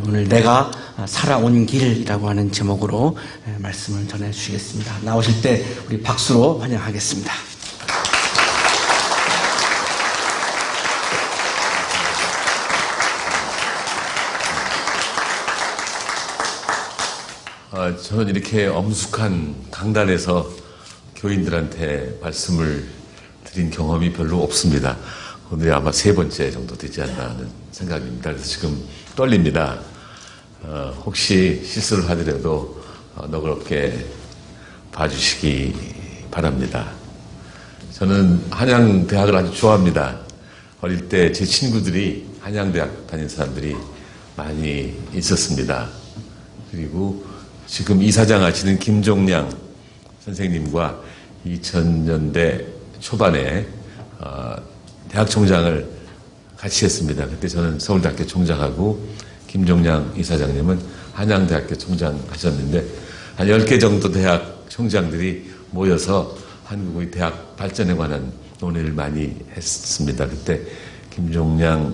오늘 내가 살아온 길이라고 하는 제목으로 말씀을 전해주시겠습니다. 나오실 때 우리 박수로 환영하겠습니다. 저는 이렇게 엄숙한 강단에서 교인들한테 말씀을 드린 경험이 별로 없습니다. 오늘이 아마 3번째 정도 되지 않나 하는 생각입니다. 그래서 지금 떨립니다. 혹시 실수를 하더라도 너그럽게 봐주시기 바랍니다. 저는 한양대학을 아주 좋아합니다. 어릴 때 제 친구들이 한양대학 다닌 사람들이 많이 있었습니다. 그리고 지금 이사장 하시는 김종량 선생님과 2000년대 초반에 대학 총장을 같이 했습니다. 그때 저는 서울대학교 총장하고 김종량 이사장님은 한양대학교 총장 하셨는데 한 10개 정도 대학 총장들이 모여서 한국의 대학 발전에 관한 논의를 많이 했습니다. 그때 김종량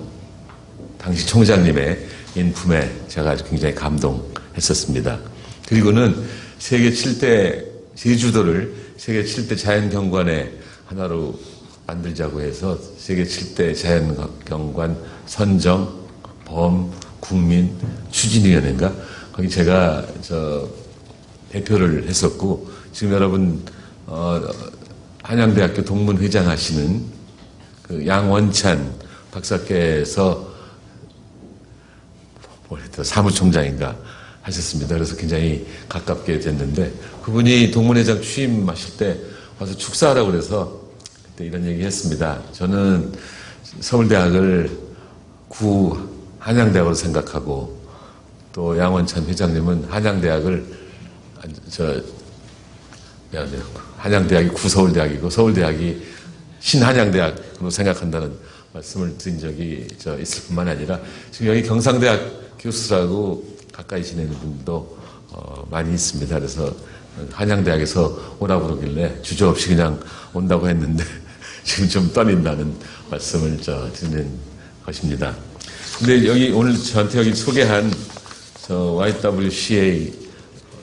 당시 총장님의 인품에 제가 아주 굉장히 감동했었습니다. 그리고는 세계 7대 제주도를 세계 7대 자연경관의 하나로 만들자고 해서 세계 7대 자연경관 선정, 범, 국민, 추진위원회인가? 거기 제가 대표를 했었고, 지금 여러분, 한양대학교 동문회장 하시는 그 양원찬 박사께서 사무총장인가 하셨습니다. 그래서 굉장히 가깝게 됐는데, 그분이 동문회장 취임하실 때 와서 축사하라고 그래서 그때 이런 얘기 했습니다. 저는 서울대학을 한양대학으로 생각하고, 또 양원찬 회장님은 한양대학을, 한양대학이 구서울대학이고 서울대학이 신한양대학으로 생각한다는 말씀을 드린 적이 있을 뿐만 아니라, 지금 여기 경상대학 교수라고 가까이 지내는 분도 많이 있습니다. 그래서 한양대학에서 오라고 그러길래 주저없이 그냥 온다고 했는데 지금 좀 떨린다는 말씀을 드리는 것입니다. 근데 여기 오늘 저한테 여기 소개한 YWCA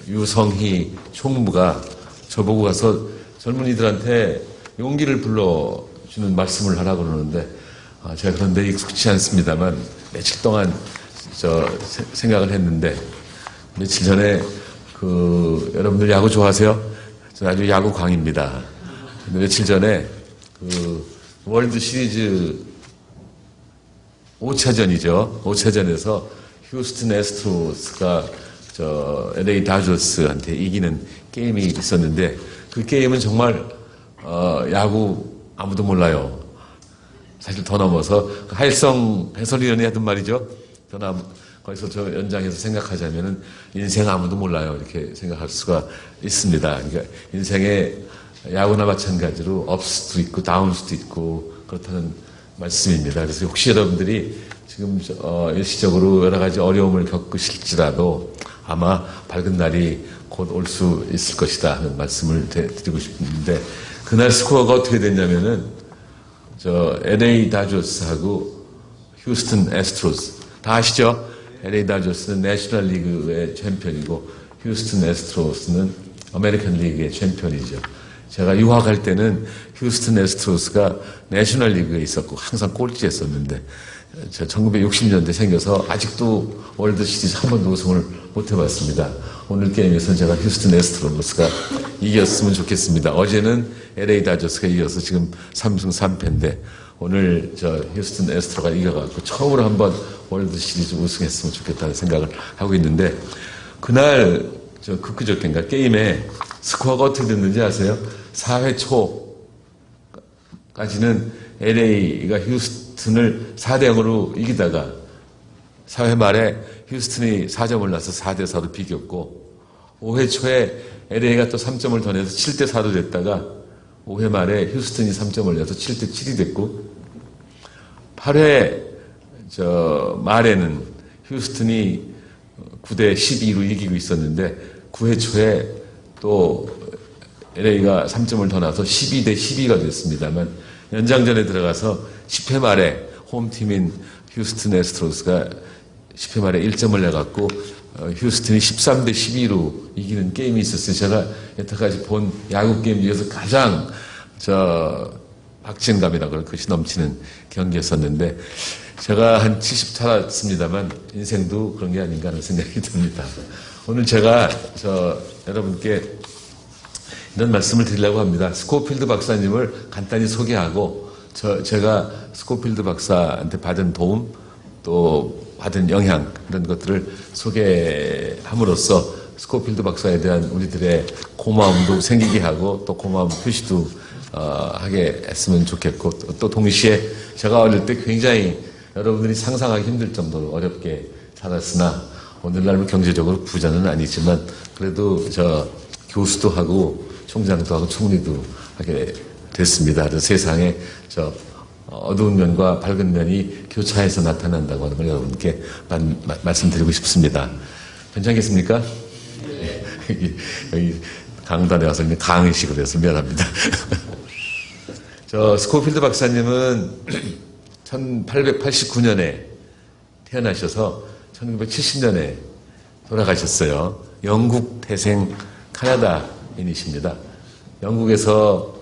유성희 총무가 저보고 가서 젊은이들한테 용기를 불러주는 말씀을 하라고 그러는데, 제가 그런데 익숙치 않습니다만 며칠 동안 생각을 했는데, 며칠 전에 여러분들 야구 좋아하세요? 저는 아주 야구 광입니다. 며칠 전에 월드 시리즈 5차전이죠. 5차전에서 휴스턴 애스트로스가 LA 다저스한테 이기는 게임이 있었는데, 그 게임은 정말 야구 아무도 몰라요. 사실 더 넘어서 하일성 해설위원이 하던 말이죠. 저는 거기서 저 연장해서 생각하자면은 인생 아무도 몰라요. 이렇게 생각할 수가 있습니다. 그러니까 인생에 야구나 마찬가지로 업수도 있고 다운수도 있고 그렇다는 말씀입니다. 그래서 혹시 여러분들이 지금 일시적으로 여러 가지 어려움을 겪으실지라도 아마 밝은 날이 곧 올 수 있을 것이다 하는 말씀을 드리고 싶은데, 그날 스코어가 어떻게 됐냐면은 LA 다저스하고 휴스턴 애스트로스 다 아시죠? LA 다저스는 내셔널 리그의 챔피언이고 휴스턴 애스트로스는 아메리칸 리그의 챔피언이죠. 제가 유학할 때는 휴스턴 애스트로스가 내셔널 리그에 있었고 항상 꼴찌했었는데, 1960년대 생겨서 아직도 월드 시리즈 한 번도 우승을 못 해봤습니다. 오늘 게임에서는 제가 휴스턴 애스트로스가 이겼으면 좋겠습니다. 어제는 LA 다저스가 이겨서 지금 3승 3패인데, 오늘 휴스턴 애스트로가 이겨갖고 처음으로 한번 월드 시리즈 우승했으면 좋겠다는 생각을 하고 있는데, 그날 그저께인가 게임에 스코어가 어떻게 됐는지 아세요? 4회 초까지는 LA가 휴스턴을 4대0으로 이기다가 4회 말에 휴스턴이 4점을 넣어서 4대4로 비겼고, 5회 초에 LA가 또 3점을 더 내서 7대4로 됐다가 5회 말에 휴스턴이 3점을 내서 7대7이 됐고, 8회 말에는 휴스턴이 9대12로 이기고 있었는데 9회 초에 또 LA가 3점을 더 넣어서 12대12가 됐습니다만, 연장전에 들어가서 10회 말에 홈팀인 휴스턴 애스트로스가 10회 말에 1점을 내갖고 휴스턴이 13대 12로 이기는 게임이 있었어요. 제가 여태까지 본 야구 게임 중에서 가장 박진감이라고 그런 것이 넘치는 경기였었는데 제가 한 70 살았습니다만 인생도 그런 게 아닌가 하는 생각이 듭니다. 오늘 제가 여러분께 이런 말씀을 드리려고 합니다. 스코필드 박사님을 간단히 소개하고 제가 스코필드 박사한테 받은 도움 또 받은 영향 이런 것들을 소개함으로써 스코필드 박사에 대한 우리들의 고마움도 생기게 하고 또 고마움 표시도 하게 했으면 좋겠고 또 동시에 제가 어릴 때 굉장히 여러분들이 상상하기 힘들 정도로 어렵게 살았으나 오늘날 경제적으로 부자는 아니지만 그래도 교수도 하고 총장도 하고 총리도 하게 됐습니다. 그래서 세상에 어두운 면과 밝은 면이 교차해서 나타난다고 하는 걸 여러분께 말씀드리고 싶습니다. 괜찮겠습니까? 여기 강단에 와서 강의식으로 해서 미안합니다. 스코필드 박사님은 1889년에 태어나셔서 1970년에 돌아가셨어요. 영국 태생 카나다인이십니다. 영국에서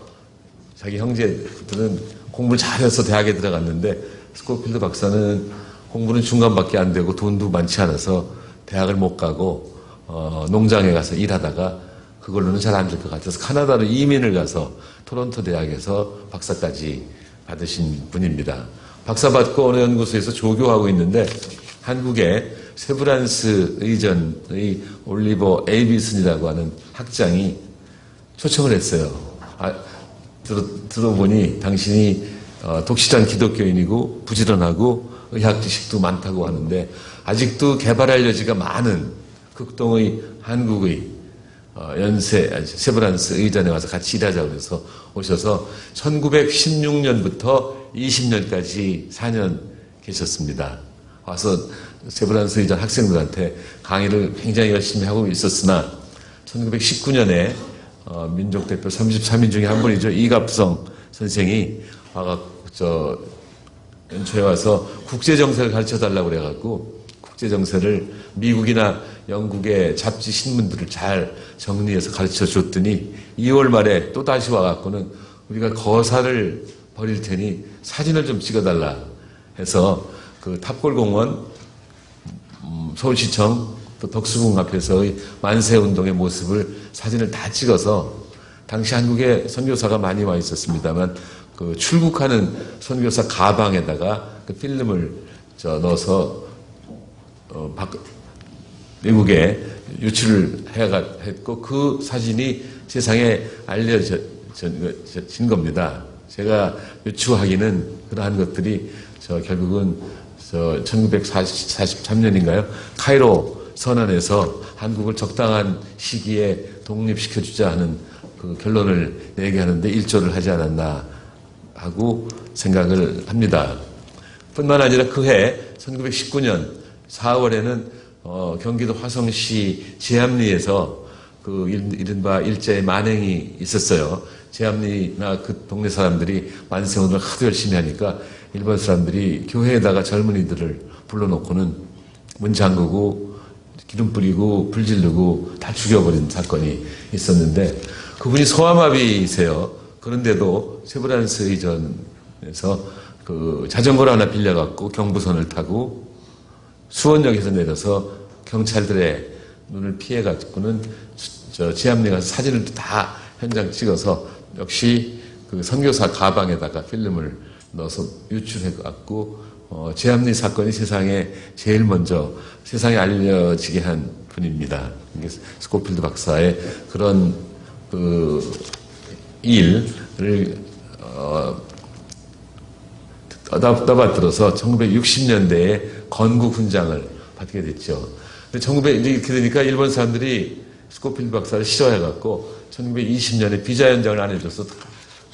자기 형제들은 공부를 잘해서 대학에 들어갔는데 스코필드 박사는 공부는 중간밖에 안 되고 돈도 많지 않아서 대학을 못 가고 농장에 가서 일하다가 그걸로는 잘 안 될 것 같아서 카나다로 이민을 가서 토론토 대학에서 박사까지 받으신 분입니다. 박사 받고 어느 연구소에서 조교하고 있는데 한국의 세브란스 의전의 올리버 에이비슨이라고 하는 학장이 초청을 했어요. 들어보니 당신이 독실한 기독교인이고 부지런하고 의학 지식도 많다고 하는데 아직도 개발할 여지가 많은 극동의 한국의 세브란스 의전에 와서 같이 일하자고 해서 오셔서 1916년부터 20년까지 4년 계셨습니다. 와서 세브란스 의전 학생들한테 강의를 굉장히 열심히 하고 있었으나 1919년에 민족대표 33인 중에 한 분이죠. 이갑성 선생이 연초에 와서 국제정세를 가르쳐달라고 그래갖고 국제정세를 미국이나 영국의 잡지 신문들을 잘 정리해서 가르쳐 줬더니 2월 말에 또 다시 와갖고는 우리가 거사를 벌일 테니 사진을 좀 찍어달라 해서 그 탑골공원, 서울시청, 또 덕수궁 앞에서의 만세운동의 모습을 사진을 다 찍어서 당시 한국에 선교사가 많이 와 있었습니다만 그 출국하는 선교사 가방에다가 그 필름을 넣어서 미국에 유출을 했고 그 사진이 세상에 알려진 겁니다. 제가 유추하기는 그러한 것들이 결국은 1943년인가요? 카이로 선언에서 한국을 적당한 시기에 독립시켜주자 하는 그 결론을 내게 하는데 일조를 하지 않았나 하고 생각을 합니다. 뿐만 아니라 그해 1919년 4월에는 경기도 화성시 제암리에서 그 이른바 일제의 만행이 있었어요. 제암리나 그 동네 사람들이 만세운동을 하도 열심히 하니까 일본 사람들이 교회에다가 젊은이들을 불러놓고는 문 잠그고 기름 뿌리고 불 지르고 다 죽여버린 사건이 있었는데 그분이 소아마비이세요. 그런데도 세브란스 의전에서 그 자전거를 하나 빌려갖고 경부선을 타고 수원역에서 내려서 경찰들의 눈을 피해가지고는 제암리 가서 사진을 다 현장 찍어서 역시 그 선교사 가방에다가 필름을 넣어서 유출해갖고 제암리 사건이 세상에 제일 먼저 세상에 알려지게 한 분입니다. 이게 스코필드 박사의 그런 그 일을 떠받들어서 1960년대에 건국 훈장을 받게 됐죠. 1900 이렇게 되니까 일본 사람들이 스코필드 박사를 싫어해갖고 1920년에 비자 연장을 안 해줘서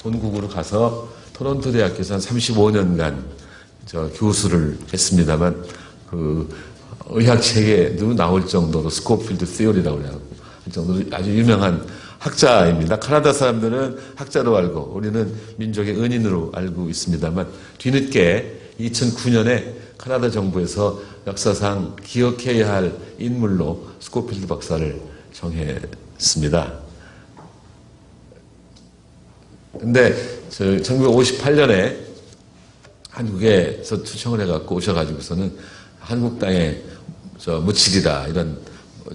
본국으로 가서 토론토 대학교에서 한 35년간 교수를 했습니다만 그 의학 책에도 나올 정도로 스코필드 시어리라고 그래갖고 그 정도로 아주 유명한 학자입니다. 카나다 사람들은 학자로 알고 우리는 민족의 은인으로 알고 있습니다만 뒤늦게 2009년에 캐나다 정부에서 역사상 기억해야 할 인물로 스코필드 박사를 정했습니다. 근데 1958년에 한국에서 투청을 해갖고 오셔가지고서는 한국 땅에 묻히리라 이런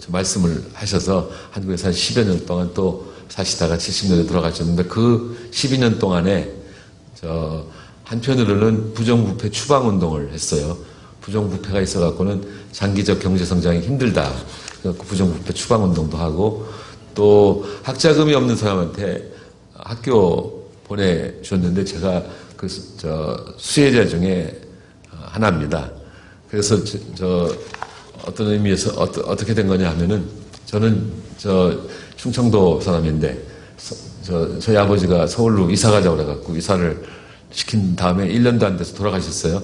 말씀을 하셔서 한국에서 한 10여 년 동안 또 사시다가 70년에 돌아가셨는데 그 12년 동안에 한편으로는 부정부패 추방운동을 했어요. 부정부패가 있어갖고는 장기적 경제성장이 힘들다. 그래서 부정부패 추방운동도 하고 또 학자금이 없는 사람한테 학교 보내줬는데 제가 그 수혜자 중에 하나입니다. 그래서 어떤 의미에서 어떻게 된 거냐 하면은 저는 충청도 사람인데 저희 아버지가 서울로 이사 가자고 그래갖고 이사를 시킨 다음에 1년도 안 돼서 돌아가셨어요.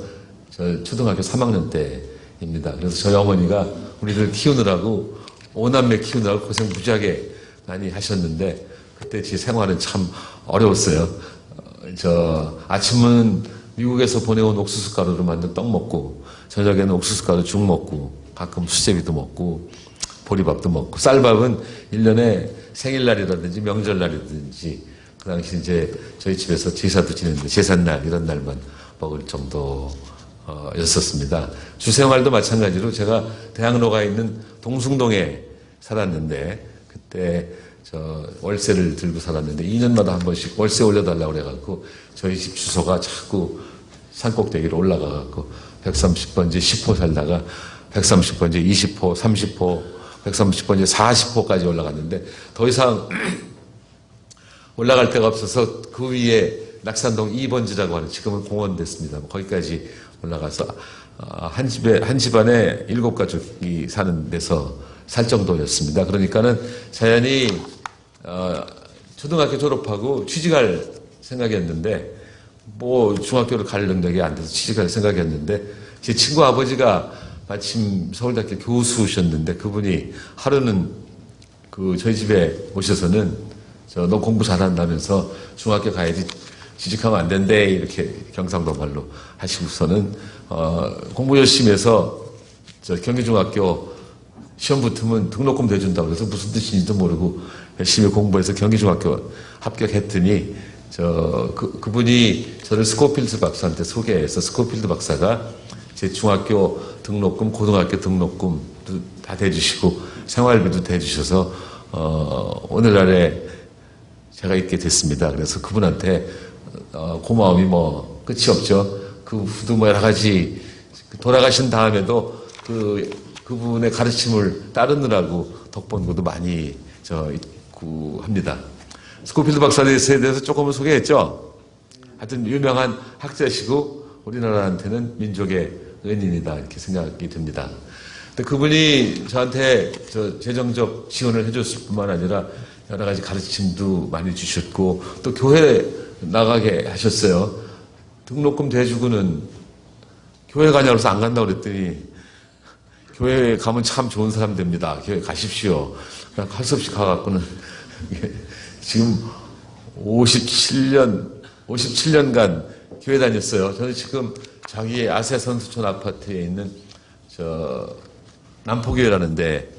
저 초등학교 3학년 때입니다. 그래서 저희 어머니가 우리를 키우느라고 5남매 키우느라고 고생 무지하게 많이 하셨는데 그때 제 생활은 참 어려웠어요. 아침은 미국에서 보내온 옥수수 가루로 만든 떡 먹고 저녁에는 옥수수 가루 죽 먹고 가끔 수제비도 먹고 보리밥도 먹고 쌀밥은 1년에 생일날이라든지 명절날이라든지 그 당시 이제 저희 집에서 제사도 지냈는데 제삿날 이런 날만 먹을 정도였었습니다. 주생활도 마찬가지로 제가 대학로가 있는 동숭동에 살았는데 그때 월세를 들고 살았는데 2년마다 한 번씩 월세 올려달라고 그래갖고 저희 집 주소가 자꾸 산꼭대기로 올라가갖고 130번지 10호 살다가 130번지 20호, 30호, 130번지 40호까지 올라갔는데 더 이상 올라갈 데가 없어서 그 위에 낙산동 2번지라고 하는 지금은 공원 됐습니다. 거기까지 올라가서 한 집안에 7가족이 사는 데서 살 정도였습니다. 그러니까는 자연히 초등학교 졸업하고 취직할 생각이었는데 뭐 중학교를 갈 능력이 안 돼서 취직할 생각이었는데 제 친구 아버지가 마침 서울대학교 교수셨는데 그분이 하루는 저희 집에 오셔서는 너 공부 잘한다면서 중학교 가야지 취직하면 안 된대 이렇게 경상도 말로 하시고서는 공부 열심히 해서 경기중학교 시험 붙으면 등록금 대준다고 그래서 무슨 뜻인지도 모르고 열심히 공부해서 경기중학교 합격했더니 그분이 저를 스코필드 박사한테 소개해서 스코필드 박사가 제 중학교 등록금, 고등학교 등록금도 다 대주시고 생활비도 대주셔서 오늘날에 제가 있게 됐습니다. 그래서 그분한테 고마움이 뭐 끝이 없죠. 그분도 뭐 여러 가지 돌아가신 다음에도 그분의 가르침을 따르느라고 덕본고도 많이 있고 합니다. 스코필드 박사에 대해서 조금은 소개했죠. 하여튼 유명한 학자시고 우리나라한테는 민족의 은인이다 이렇게 생각이 듭니다. 근데 그분이 저한테 재정적 지원을 해줬을 뿐만 아니라 여러 가지 가르침도 많이 주셨고 또 교회 나가게 하셨어요. 등록금 대주고는 교회 가냐고 해서 안 간다고 그랬더니 교회 가면 참 좋은 사람 됩니다. 교회 가십시오. 할 수 없이 가갖고는 지금 57년간 교회 다녔어요. 저는 지금 자기의 아세선수촌 아파트에 있는 남포교회라는 데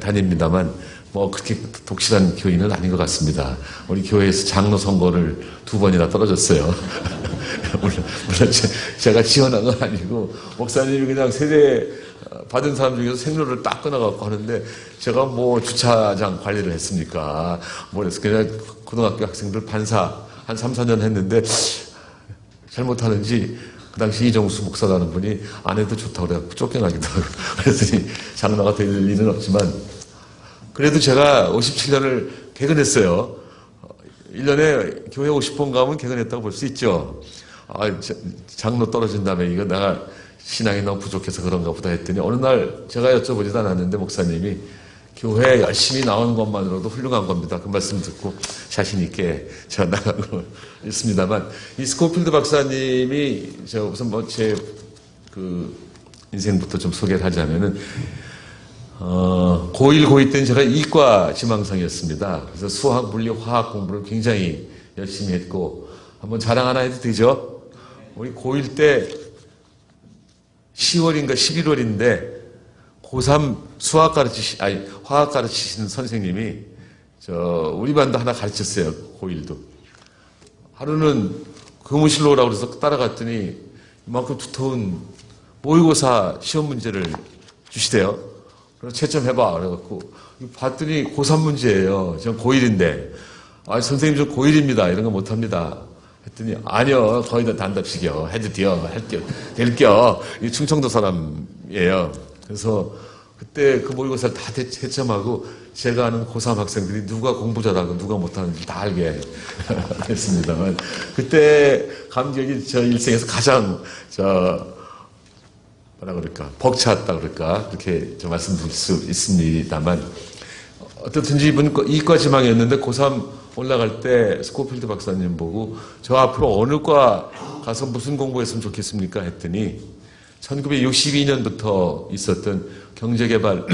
다닙니다만 뭐 그렇게 독실한 교인은 아닌 것 같습니다. 우리 교회에서 장로 선거를 2번이나 떨어졌어요. 물론 제가 지원한 건 아니고 목사님이 그냥 세대 받은 사람 중에서 생로를 딱 끊어갖고 하는데 제가 뭐 주차장 관리를 했습니까? 그래서 그냥 고등학교 학생들 반사 한 3, 4년 했는데 잘못하는지 그 당시 이정수 목사라는 분이 안 해도 좋다고 그래갖고 쫓겨나기도 하고 그랬더니 장로가 될 일은 없지만 그래도 제가 57년을 개근했어요. 1년에 교회 50번 가면 개근했다고 볼 수 있죠. 장로 떨어진 다음에 이거 내가 신앙이 너무 부족해서 그런가 보다 했더니 어느 날 제가 여쭤보지도 않았는데 목사님이 교회 열심히 나오는 것만으로도 훌륭한 겁니다. 그 말씀 듣고 자신 있게 제가 나가고 있습니다만 이 스코필드 박사님이 제가 우선 제 인생부터 좀 소개를 하자면은 고1, 고2 때는 제가 이과 지망생이었습니다. 그래서 수학, 물리, 화학 공부를 굉장히 열심히 했고 한번 자랑 하나 해도 되죠? 우리 고1 때 10월인가 11월인데 고3 화학 가르치시는 선생님이 우리 반도 하나 가르쳤어요. 고1도. 하루는 교무실로 오라고 그래서 따라갔더니 이만큼 두터운 모의고사 시험 문제를 주시대요. 그래서 채점해봐. 그래갖고 봤더니 고3 문제예요. 전 고1인데. 선생님 저 고1입니다. 이런 거 못합니다. 했더니 아니요. 거의 다 단답식이요. 해도 돼요. 될겨. 이 충청도 사람이에요. 그래서 그때 그 모의고사를 다 채점하고 제가 아는 고3 학생들이 누가 공부 잘하고 누가 못하는지 다 알게 됐습니다만 그때 감격이 저 일생에서 가장 벅찼다 그럴까 그렇게 말씀드릴 수 있습니다만 어떻든지 이과 지망이었는데 고3 올라갈 때 스코필드 박사님 보고 저 앞으로 어느 과 가서 무슨 공부했으면 좋겠습니까 했더니 1962년부터 있었던 경제개발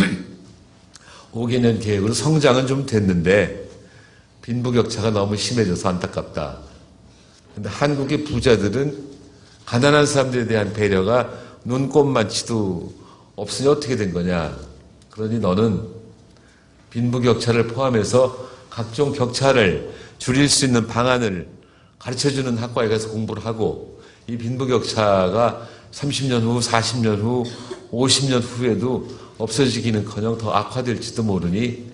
5개년 계획으로 성장은 좀 됐는데 빈부격차가 너무 심해져서 안타깝다. 근데 한국의 부자들은 가난한 사람들에 대한 배려가 눈꼽만치도 없으니 어떻게 된 거냐. 그러니 너는 빈부격차를 포함해서 각종 격차를 줄일 수 있는 방안을 가르쳐주는 학과에 가서 공부를 하고 이 빈부격차가 30년 후, 40년 후, 50년 후에도 없어지기는커녕 더 악화될지도 모르니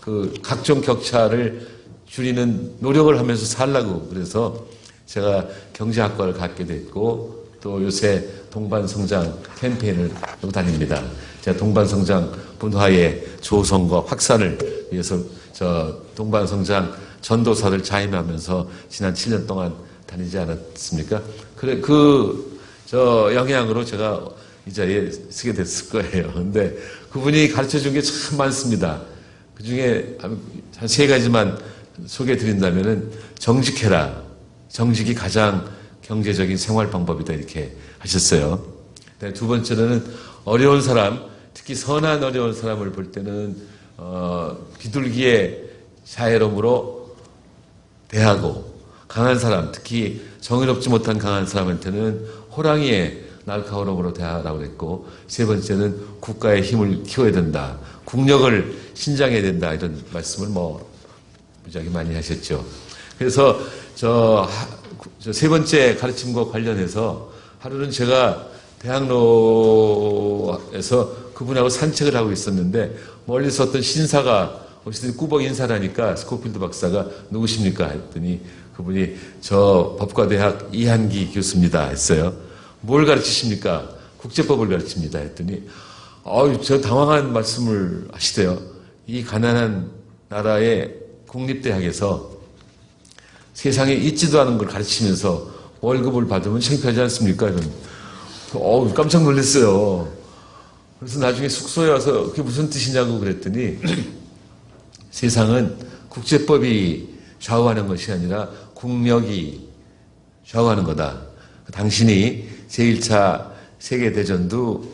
그 각종 격차를 줄이는 노력을 하면서 살라고 그래서 제가 경제학과를 갖게 됐고 또 요새 동반성장 캠페인을 하고 다닙니다. 제가 동반성장 분화의 조성과 확산을 위해서 동반성장 전도사를 자임하면서 지난 7년 동안 다니지 않았습니까? 그래, 영향으로 제가 이 자리에 서게 됐을 거예요. 근데 그분이 가르쳐 준 게 참 많습니다. 그 중에 한 세 가지만 소개해 드린다면은 정직해라. 정직이 가장 경제적인 생활 방법이다. 이렇게 하셨어요. 두 번째로는 어려운 사람, 특히 선한 어려운 사람을 볼 때는, 비둘기의 자애로움으로 대하고 강한 사람, 특히 정의롭지 못한 강한 사람한테는 호랑이의 날카로움으로 대하라고 그랬고 세 번째는 국가의 힘을 키워야 된다. 국력을 신장해야 된다. 이런 말씀을 무지하게 많이 하셨죠. 그래서 세 번째 가르침과 관련해서 하루는 제가 대학로에서 그분하고 산책을 하고 있었는데 멀리서 어떤 신사가 오시더니 꾸벅 인사를 하니까 스코필드 박사가 누구십니까? 했더니 그분이 저 법과대학 이한기 교수입니다. 했어요. 뭘 가르치십니까? 국제법을 가르칩니다. 했더니 저 당황한 말씀을 하시대요. 이 가난한 나라의 국립대학에서 세상에 있지도 않은 걸 가르치면서 월급을 받으면 창피하지 않습니까? 이런. 깜짝 놀랐어요. 그래서 나중에 숙소에 와서 그게 무슨 뜻이냐고 그랬더니 세상은 국제법이 좌우하는 것이 아니라 국력이 좌우하는 거다. 당신이 제1차 세계대전도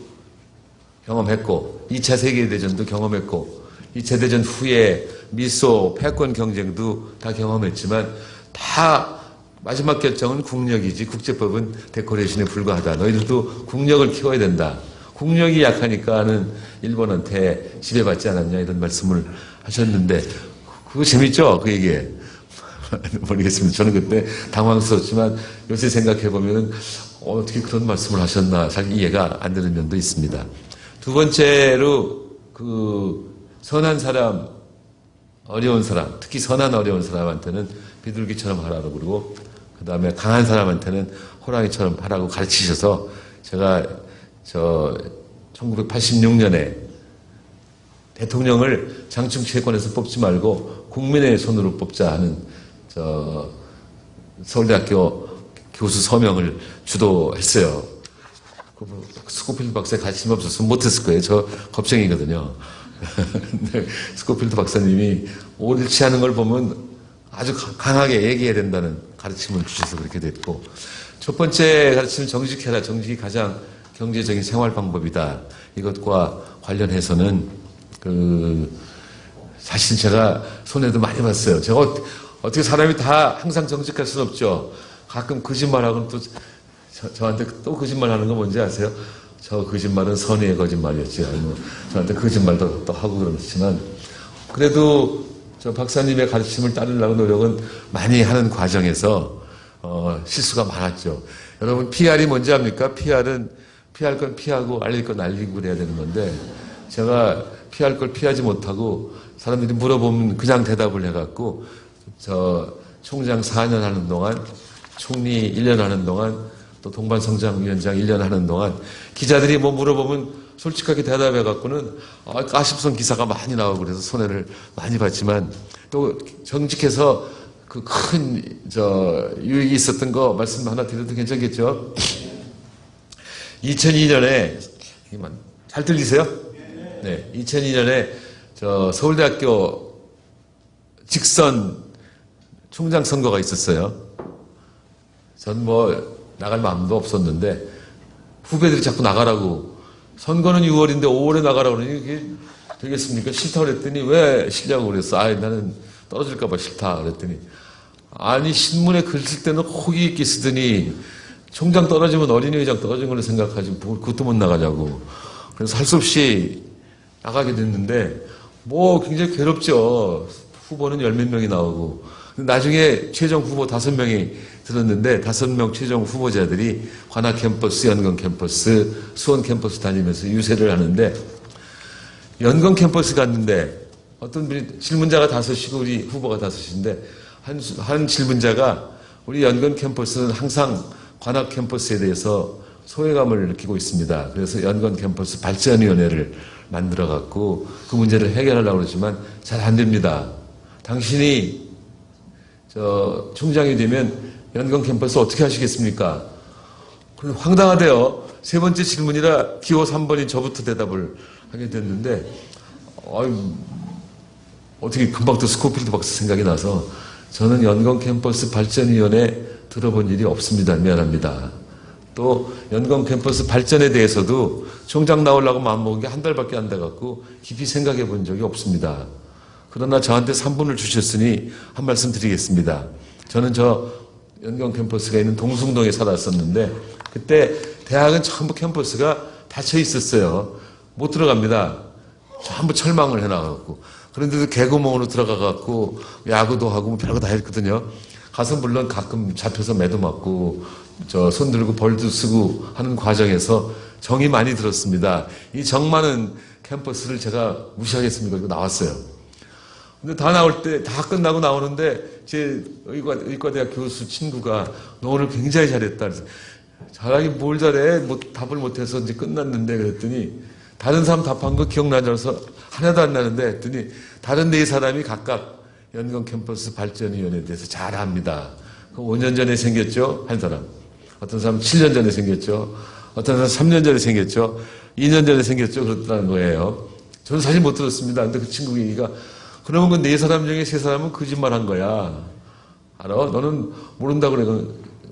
경험했고 2차 세계대전도 경험했고 2차 대전 후에 미소 패권 경쟁도 다 경험했지만 다 마지막 결정은 국력이지 국제법은 데코레이션에 불과하다. 너희들도 국력을 키워야 된다. 국력이 약하니까는 일본한테 지배받지 않았냐 이런 말씀을 하셨는데 그거 재밌죠? 그 얘기에. 모르겠습니다. 저는 그때 당황스럽지만 요새 생각해보면 어떻게 그런 말씀을 하셨나 잘 이해가 안 되는 면도 있습니다. 두 번째로 선한 사람, 어려운 사람, 특히 선한 어려운 사람한테는 비둘기처럼 하라고 그러고 그 다음에 강한 사람한테는 호랑이처럼 하라고 가르치셔서 제가 1986년에 대통령을 장충채권에서 뽑지 말고 국민의 손으로 뽑자 하는 서울대학교 교수 서명을 주도했어요. 스코필드 박사에 관심이 없었으면 못했을 거예요. 저 겁쟁이거든요. 근데 스코필드 박사님이 옳지 않은 걸 보면 아주 강하게 얘기해야 된다는 가르침을 주셔서 그렇게 됐고 첫 번째 가르침은 정직해라. 정직이 가장 경제적인 생활 방법이다. 이것과 관련해서는 사실 제가 손해도 많이 봤어요. 제가 어떻게 사람이 다 항상 정직할 수는 없죠. 가끔 거짓말하고는 또 저한테 또 거짓말하는 거 뭔지 아세요? 저 거짓말은 선의의 거짓말이었지. 저한테 거짓말도 또 하고 그렇지만, 그래도 저 박사님의 가르침을 따르려고 노력은 많이 하는 과정에서, 실수가 많았죠. 여러분, PR이 뭔지 압니까? PR은 피할 건 피하고 알릴 건 알리고 그래야 되는 건데, 제가 피할 걸 피하지 못하고 사람들이 물어보면 그냥 대답을 해갖고, 총장 4년 하는 동안, 총리 1년 하는 동안, 또 동반성장위원장 1년 하는 동안 기자들이 뭐 물어보면 솔직하게 대답해갖고는 가십성 기사가 많이 나오고 그래서 손해를 많이 봤지만 또 정직해서 그 큰 유익이 있었던 거 말씀 하나 드려도 괜찮겠죠? 2002년에 잘 들리세요? 네, 2002년에 서울대학교 직선 총장 선거가 있었어요. 전 나갈 마음도 없었는데 후배들이 자꾸 나가라고 선거는 6월인데 5월에 나가라고 그러니 이게 되겠습니까? 싫다 그랬더니 왜 싫냐고 그랬어. 나는 떨어질까 봐 싫다 그랬더니 아니 신문에 글 쓸 때는 호기 있게 쓰더니 총장 떨어지면 어린이 회장 떨어진 걸로 생각하지 그것도 못 나가냐고. 그래서 할 수 없이 나가게 됐는데 굉장히 괴롭죠. 후보는 10몇 명이 나오고 나중에 최종 후보 5명이 들었는데 5명 최종 후보자들이 관악 캠퍼스, 연건 캠퍼스, 수원 캠퍼스 다니면서 유세를 하는데 연건 캠퍼스 갔는데 어떤 분이 질문자가 5이고 우리 후보가 5인데 한 질문자가 우리 연건 캠퍼스는 항상 관악 캠퍼스에 대해서 소외감을 느끼고 있습니다. 그래서 연건 캠퍼스 발전위원회를 만들어갖고 그 문제를 해결하려고 그러지만 잘 안 됩니다. 당신이 총장이 되면 연건 캠퍼스 어떻게 하시겠습니까? 그럼 황당하대요. 세 번째 질문이라 기호 3번인 저부터 대답을 하게 됐는데, 어떻게 금방 또 스코필드 박사 생각이 나서 저는 연건 캠퍼스 발전위원회 들어본 일이 없습니다. 미안합니다. 또 연건 캠퍼스 발전에 대해서도 총장 나오려고 마음먹은 게 한 달밖에 안 돼갖고 깊이 생각해 본 적이 없습니다. 그러나 저한테 3분을 주셨으니 한 말씀 드리겠습니다. 저는 연건 캠퍼스가 있는 동숭동에 살았었는데 그때 대학은 전부 캠퍼스가 닫혀 있었어요. 못 들어갑니다. 전부 철망을 해놔갖고. 그런데도 개구멍으로 들어가갖고 야구도 하고 별거 다 했거든요. 가서 물론 가끔 잡혀서 매도 맞고 손 들고 벌도 쓰고 하는 과정에서 정이 많이 들었습니다. 이 정 많은 캠퍼스를 제가 무시하겠습니까? 그리고 나왔어요. 근데 다 끝나고 나오는데, 제 의과대학 교수 친구가, 너 오늘 굉장히 잘했다. 그래서, 잘하긴 뭘 잘해? 답을 못해서 이제 끝났는데, 그랬더니, 다른 사람 답한 거 기억나지 않아서 하나도 안 나는데, 했더니, 다른 4사람이 각각 연건 캠퍼스 발전위원회에 대해서 잘 압니다. 5년 전에 생겼죠? 한 사람. 어떤 사람 7년 전에 생겼죠? 어떤 사람 3년 전에 생겼죠? 2년 전에 생겼죠? 그렇다는 거예요. 저는 사실 못 들었습니다. 근데 그 친구 얘기가, 그러면 그 4사람 중에 3사람은 거짓말 한 거야. 알아? 너는 모른다고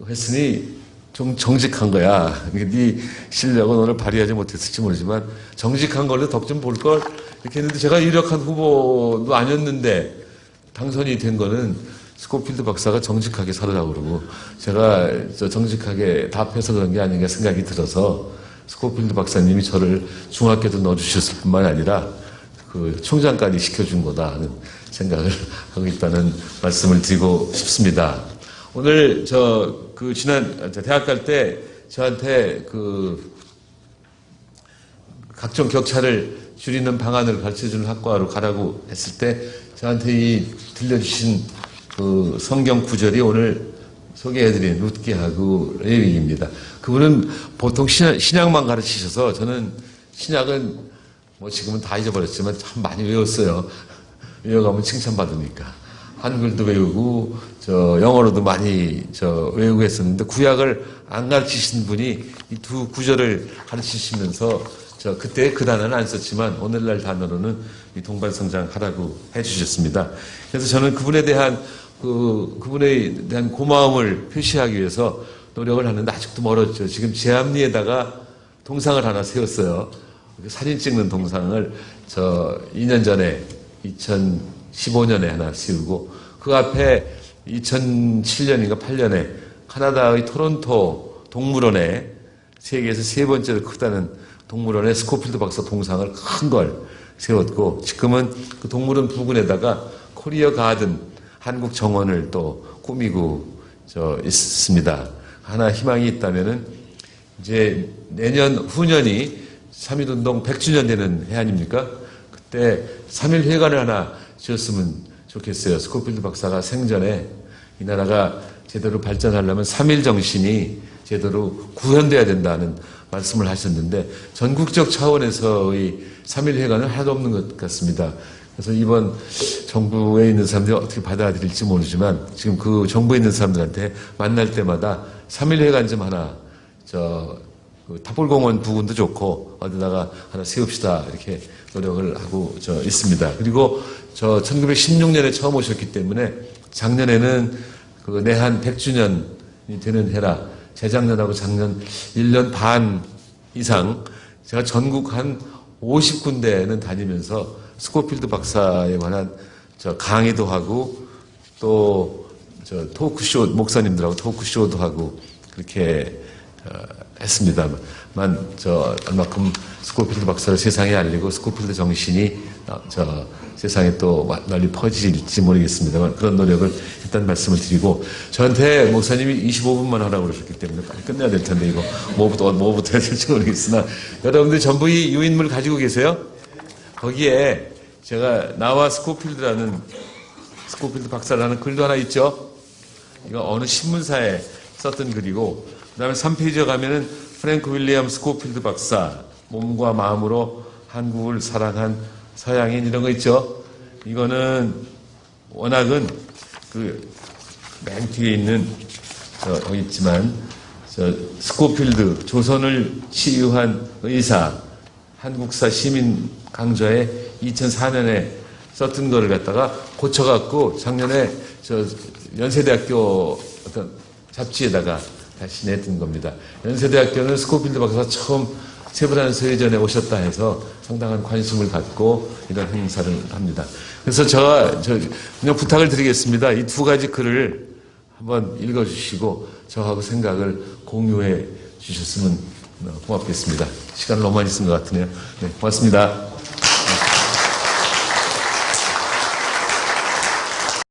했으니 정직한 거야. 네 실력은 오늘 발휘하지 못했을지 모르지만 정직한 걸로 덕 좀 볼 걸 이렇게 했는데 제가 유력한 후보도 아니었는데 당선이 된 거는 스코필드 박사가 정직하게 살으라고 그러고 제가 정직하게 답해서 그런 게 아닌가 생각이 들어서 스코필드 박사님이 저를 중학교도 넣어주셨을 뿐만 아니라 그 총장까지 시켜준 거다 하는 생각을 하고 있다는 말씀을 드리고 싶습니다. 오늘 지난 대학 갈 때 저한테 각종 격차를 줄이는 방안을 가르쳐주는 학과로 가라고 했을 때 저한테 들려주신 그 성경 구절이 오늘 소개해드린 룻기하고 레위기입니다. 그분은 보통 신약만 가르치셔서 저는 신약은 지금은 다 잊어버렸지만 참 많이 외웠어요. 외워가면 칭찬받으니까. 한글도 외우고, 영어로도 많이, 외우고 했었는데, 구약을 안 가르치신 분이 이 두 구절을 가르치시면서, 그때 그 단어는 안 썼지만, 오늘날 단어로는 이 동반성장 하라고 해주셨습니다. 그래서 저는 그분에 대한 고마움을 표시하기 위해서 노력을 하는데, 아직도 멀었죠. 지금 제 앞니에다가 동상을 하나 세웠어요. 사진 찍는 동상을 2년 전에 2015년에 하나 씌우고 그 앞에 2007년인가 8년에 카나다의 토론토 동물원에 세계에서 3번째로 크다는 동물원에 스코필드 박사 동상을 큰 걸 세웠고, 지금은 그 동물원 부근에다가 코리아 가든 한국 정원을 또 꾸미고 있습니다. 하나 희망이 있다면은 이제 내년 후년이 3.1운동 100주년 되는 해 아닙니까? 그때 3.1회관을 하나 지었으면 좋겠어요. 스코필드 박사가 생전에 이 나라가 제대로 발전하려면 3.1 정신이 제대로 구현돼야 된다는 말씀을 하셨는데, 전국적 차원에서의 3.1회관은 하나도 없는 것 같습니다. 그래서 이번 정부에 있는 사람들이 어떻게 받아들일지 모르지만, 지금 그 정부에 있는 사람들한테 만날 때마다 3.1회관 좀 하나, 그 탑골공원 부근도 좋고, 어디다가 하나 세웁시다. 이렇게 노력을 하고 있습니다. 그리고 1916년에 처음 오셨기 때문에 작년에는 그 내한 100주년이 되는 해라, 재작년하고 작년 1년 반 이상 제가 전국 한 50군데는 다니면서 스코필드 박사에 관한 강의도 하고, 또 토크쇼, 목사님들하고 토크쇼도 하고 그렇게 했습니다만, 얼마큼 스코필드 박사를 세상에 알리고 스코필드 정신이 세상에 또 널리 퍼질지 모르겠습니다만, 그런 노력을 일단 말씀을 드리고, 저한테 목사님이 25분만 하라고 그러셨기 때문에 빨리 끝내야 될 텐데, 이거 뭐부터 해야 될지 모르겠으나, 여러분들 전부 이 유인물 가지고 계세요? 거기에 제가 나와 스코필드 박사라는 글도 하나 있죠? 이거 어느 신문사에 썼던 글이고, 그 다음에 3페이지에 가면은 프랭크 윌리엄 스코필드 박사, 몸과 마음으로 한국을 사랑한 서양인, 이런 거 있죠? 이거는 워낙은 맨 뒤에 있는 여기 있지만 스코필드 조선을 치유한 의사, 한국사 시민 강좌에 2004년에 썼던 거를 갖다가 고쳐갖고 작년에 연세대학교 어떤 잡지에다가 다시 냈던 겁니다. 연세대학교는 스코필드 박사가 처음 세브란스회전에 오셨다 해서 상당한 관심을 갖고 이런 행사를 합니다. 그래서 제가 그냥 부탁을 드리겠습니다. 이 두 가지 글을 한번 읽어주시고 저하고 생각을 공유해 주셨으면 고맙겠습니다. 시간을 너무 많이 쓴 것 같으네요. 네, 고맙습니다.